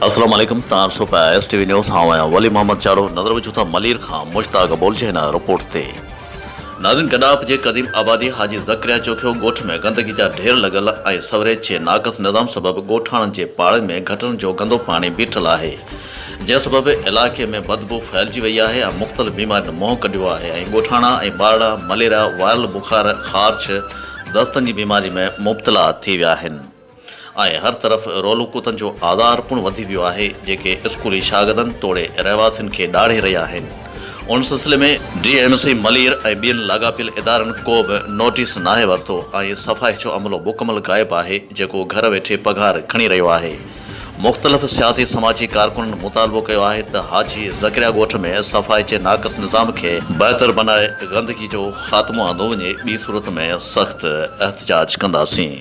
अस्सलाम वालेकुम तारसो S TV news हाँ वली मोहम्मद चारो नज़र विझूं था मलीर खां मुश्ताक बोलजे हिन रिपोर्ट ते। नादिन गडाप जे क़दीम आबादी हाजी ज़करिया चौकियो ॻोठ में गंदगी जा ढेर लॻल ऐं सवरेज जे नाक़स निज़ाम सबबि ॻोठाणनि जे पाड़े में गटरनि जो गंदो पाणी बीठल आहे, जंहिं सबबि इलाइक़े में बदबू फैलिजी वई आहे ऐं मुख़्तलिफ़ बीमारियुनि मुंहुं कढियो आहे ऐं ॻोठाणा ऐं ॿारड़ा मलेरिया वायरल बुखार ख़ारिश दस्तनि जी बीमारी में मुब्तला थी विया आहिनि ऐं हर तरफ़ रोलू कुतनि जो आधार पिणु वधी वियो आहे, जेके स्कूली शागिर्दनि तोड़े रहवासियुनि खे ॾाढ़े रहिया आहिनि। उन सिलसिले में DMC मलीर ऐं ॿियनि लाॻापियल इदारनि को बि नोटिस नाहे वरितो ऐं सफ़ाई जो अमलो मुकमल ग़ाइबु आहे, जेको घर वेठे पघार खणी रहियो आहे। मुख़्तलिफ़ सियासी समाजी कारकुननि मुतालबो कयो आहे त हाजी ज़करिया ॻोठ में सफ़ाई जे नाक़स निज़ाम खे बहितर बनाए गंदगी जो ख़ात्मो आंदो वञे, ॿी सूरत में सख़्त एहतजाज कंदासीं।